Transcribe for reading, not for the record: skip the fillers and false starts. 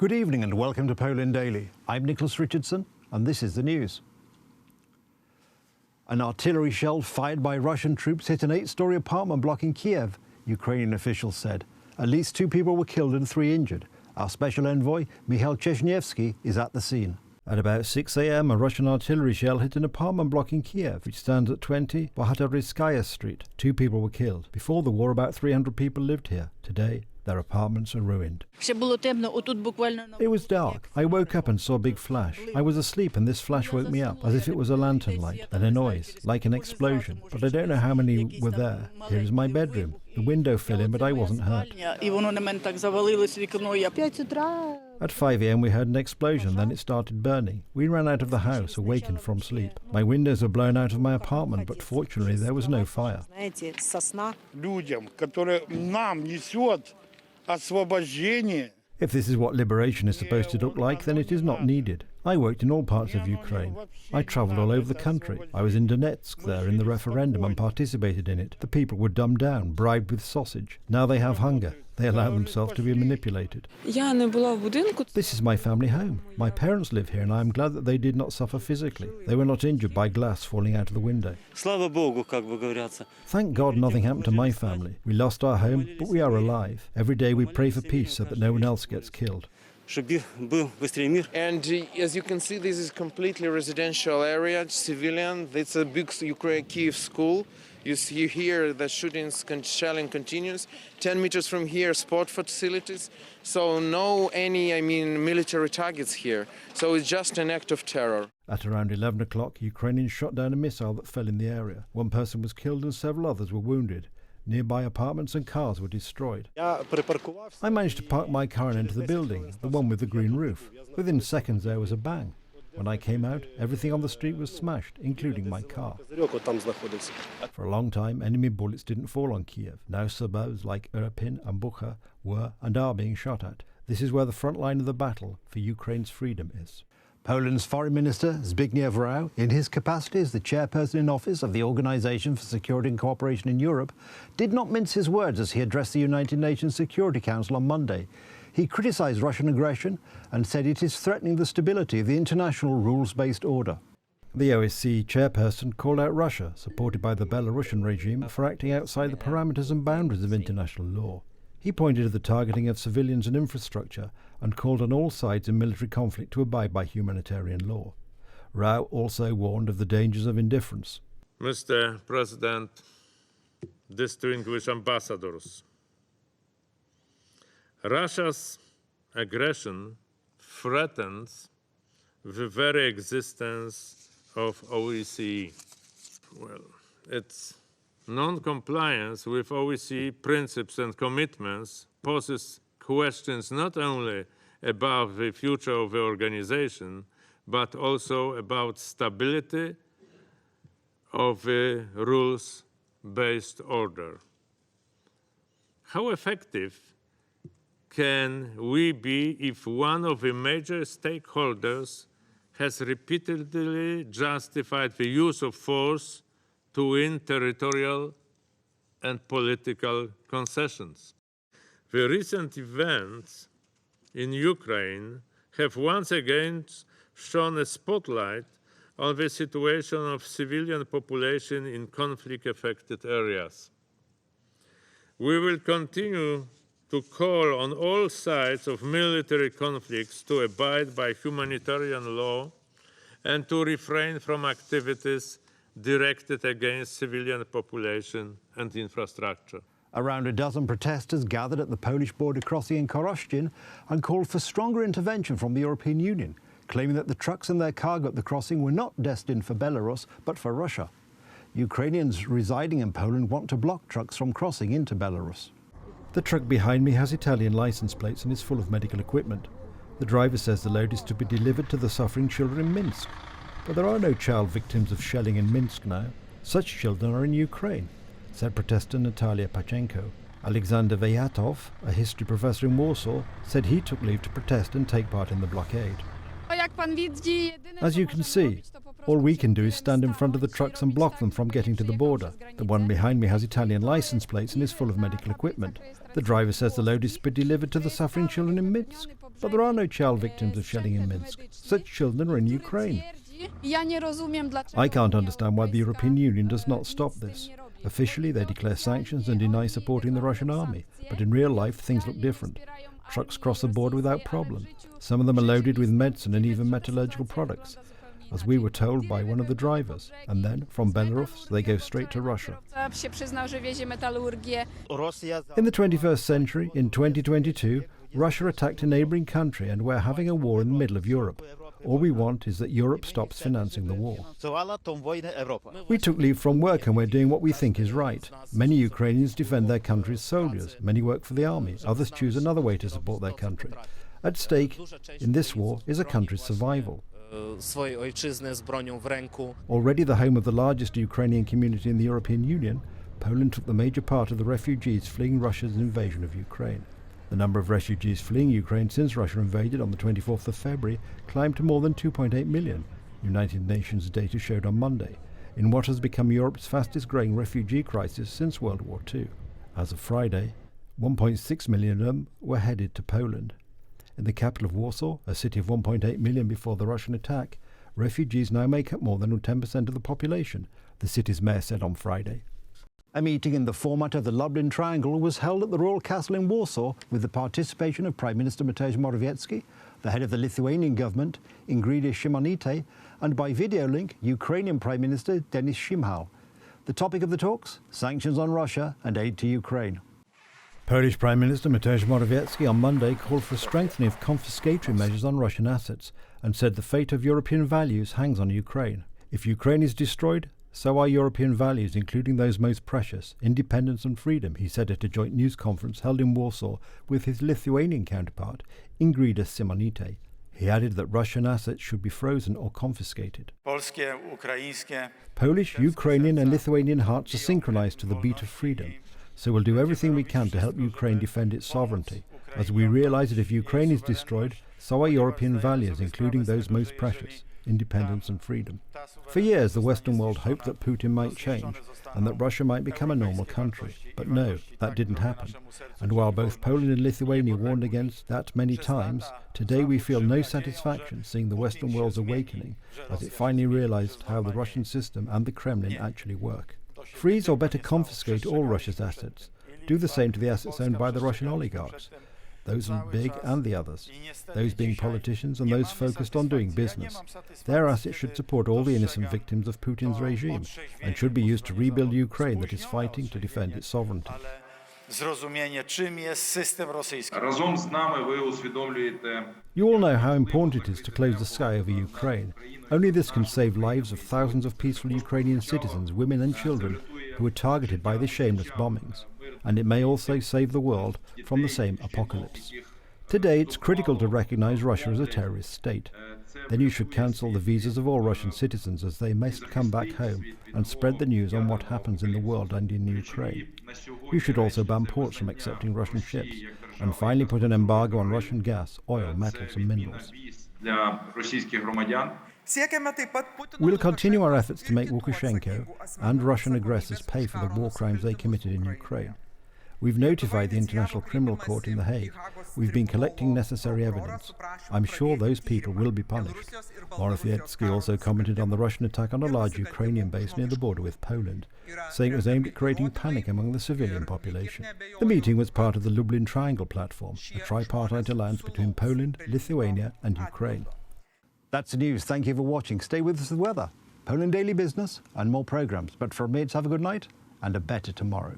Good evening and welcome to Poland Daily. I'm Nicholas Richardson and this is the news. An artillery shell fired by Russian troops hit an 8-story apartment block in Kiev, Ukrainian officials said. At least 2 people were killed and 3 injured. Our special envoy, Mikhail Chesniewski, is at the scene. At about 6 a.m, a Russian artillery shell hit an apartment block in Kiev, which stands at 20 Bohatyryskaya Street. 2 people were killed. Before the war, about 300 people lived here. Today, their apartments are ruined. It was dark. I woke up and saw a big flash. I was asleep and this flash woke me up, as if it was a lantern light, then a noise, like an explosion. But I don't know how many were there. Here is my bedroom. The window fell in, but I wasn't hurt. At 5 a.m. we heard an explosion, then it started burning. We ran out of the house, awakened from sleep. My windows were blown out of my apartment, but fortunately there was no fire. If this is what liberation is supposed to look like, then it is not needed. I worked in all parts of Ukraine. I travelled all over the country. I was in Donetsk there in the referendum and participated in it. The people were dumbed down, bribed with sausage. Now they have hunger. They allow themselves to be manipulated. This is my family home. My parents live here and I am glad that they did not suffer physically. They were not injured by glass falling out of the window. Thank God nothing happened to my family. We lost our home, but we are alive. Every day we pray for peace so that no one else gets killed. And as you can see, this is completely residential area, civilian. It's a big Ukraine Kiev school. You see here the shelling continues. 10 meters from here, sport facilities. So no military targets here. So it's just an act of terror. At around 11 o'clock, Ukrainians shot down a missile that fell in the area. 1 person was killed and several others were wounded. Nearby apartments and cars were destroyed. I managed to park my car and enter the building, the one with the green roof. Within seconds there was a bang. When I came out, everything on the street was smashed, including my car. For a long time, enemy bullets didn't fall on Kiev. Now suburbs like Irpin and Bucha were and are being shot at. This is where the front line of the battle for Ukraine's freedom is. Poland's Foreign Minister Zbigniew Rau, in his capacity as the chairperson in office of the Organisation for Security and Cooperation in Europe, did not mince his words as he addressed the United Nations Security Council on Monday. He criticised Russian aggression and said it is threatening the stability of the international rules-based order. The OSCE chairperson called out Russia, supported by the Belarusian regime, for acting outside the parameters and boundaries of international law. He pointed to the targeting of civilians and infrastructure and called on all sides in military conflict to abide by humanitarian law. Rau also warned of the dangers of indifference. Mr. President, distinguished ambassadors, Russia's aggression threatens the very existence of OSCE. Well, its non-compliance with OSCE principles and commitments poses questions not only about the future of the organization, but also about stability of the rules-based order. How effective can we be if one of the major stakeholders has repeatedly justified the use of force to win territorial and political concessions? The recent events in Ukraine have once again shone a spotlight on the situation of civilian population in conflict-affected areas. We will continue to call on all sides of military conflicts to abide by humanitarian law and to refrain from activities directed against civilian population and infrastructure. Around a dozen protesters gathered at the Polish border crossing in Koroszczyn and called for stronger intervention from the European Union, claiming that the trucks and their cargo at the crossing were not destined for Belarus, but for Russia. Ukrainians residing in Poland want to block trucks from crossing into Belarus. The truck behind me has Italian license plates and is full of medical equipment. The driver says the load is to be delivered to the suffering children in Minsk. But there are no child victims of shelling in Minsk now. Such children are in Ukraine, said protester Natalia Pachenko. Alexander Vayatov, a history professor in Warsaw, said he took leave to protest and take part in the blockade. As you can see, All we can do is stand in front of the trucks and block them from getting to the border. The one behind me has Italian license plates and is full of medical equipment. The driver says the load is to be delivered to the suffering children in Minsk. But there are no child victims of shelling in Minsk. Such children are in Ukraine. I can't understand why the European Union does not stop this. Officially, they declare sanctions and deny supporting the Russian army. But in real life, things look different. Trucks cross the border without problem. Some of them are loaded with medicine and even metallurgical products, as we were told by one of the drivers. And then, from Belarus, they go straight to Russia. In the 21st century, in 2022, Russia attacked a neighbouring country and we're having a war in the middle of Europe. All we want is that Europe stops financing the war. We took leave from work and we're doing what we think is right. Many Ukrainians defend their country's soldiers. Many work for the army. Others choose another way to support their country. At stake in this war is a country's survival. Already the home of the largest Ukrainian community in the European Union, Poland took the major part of the refugees fleeing Russia's invasion of Ukraine. The number of refugees fleeing Ukraine since Russia invaded on the 24th of February climbed to more than 2.8 million, United Nations data showed on Monday, in what has become Europe's fastest growing refugee crisis since World War II. As of Friday, 1.6 million of them were headed to Poland. In the capital of Warsaw, a city of 1.8 million before the Russian attack, refugees now make up more than 10% of the population, the city's mayor said on Friday. A meeting in the format of the Lublin Triangle was held at the Royal Castle in Warsaw with the participation of Prime Minister Mateusz Morawiecki, the head of the Lithuanian government, Ingrida Šimonytė, and by video link, Ukrainian Prime Minister Denis Shmyhal. The topic of the talks? Sanctions on Russia and aid to Ukraine. Polish Prime Minister Mateusz Morawiecki on Monday called for a strengthening of confiscatory measures on Russian assets and said the fate of European values hangs on Ukraine. If Ukraine is destroyed, so are European values, including those most precious, independence and freedom, he said at a joint news conference held in Warsaw with his Lithuanian counterpart, Ingrida Šimonytė. He added that Russian assets should be frozen or confiscated. Polish, Ukrainian and Lithuanian hearts are synchronized to the beat of freedom, so we'll do everything we can to help Ukraine defend its sovereignty, as we realize that if Ukraine is destroyed, so are European values, including those most precious, independence and freedom. For years, the Western world hoped that Putin might change and that Russia might become a normal country. But no, that didn't happen. And while both Poland and Lithuania warned against that many times, today we feel no satisfaction seeing the Western world's awakening as it finally realized how the Russian system and the Kremlin actually work. Freeze or better confiscate all Russia's assets. Do the same to the assets owned by the Russian oligarchs. Those big and the others, those being politicians and those focused on doing business. Their assets should support all the innocent victims of Putin's regime and should be used to rebuild Ukraine that is fighting to defend its sovereignty. You all know how important it is to close the sky over Ukraine. Only this can save lives of thousands of peaceful Ukrainian citizens, women and children who were targeted by the shameless bombings. And it may also save the world from the same apocalypse. Today, it's critical to recognize Russia as a terrorist state. Then you should cancel the visas of all Russian citizens as they must come back home and spread the news on what happens in the world and in Ukraine. You should also ban ports from accepting Russian ships and finally put an embargo on Russian gas, oil, metals and minerals. We'll continue our efforts to make Lukashenko and Russian aggressors pay for the war crimes they committed in Ukraine. We've notified the International Criminal Court in The Hague. We've been collecting necessary evidence. I'm sure those people will be punished. Morawiecki also commented on the Russian attack on a large Ukrainian base near the border with Poland, saying it was aimed at creating panic among the civilian population. The meeting was part of the Lublin Triangle platform, a tripartite alliance between Poland, Lithuania and Ukraine. That's the news. Thank you for watching. Stay with us for the weather, Poland Daily Business and more programmes. But from me, it's have a good night and a better tomorrow.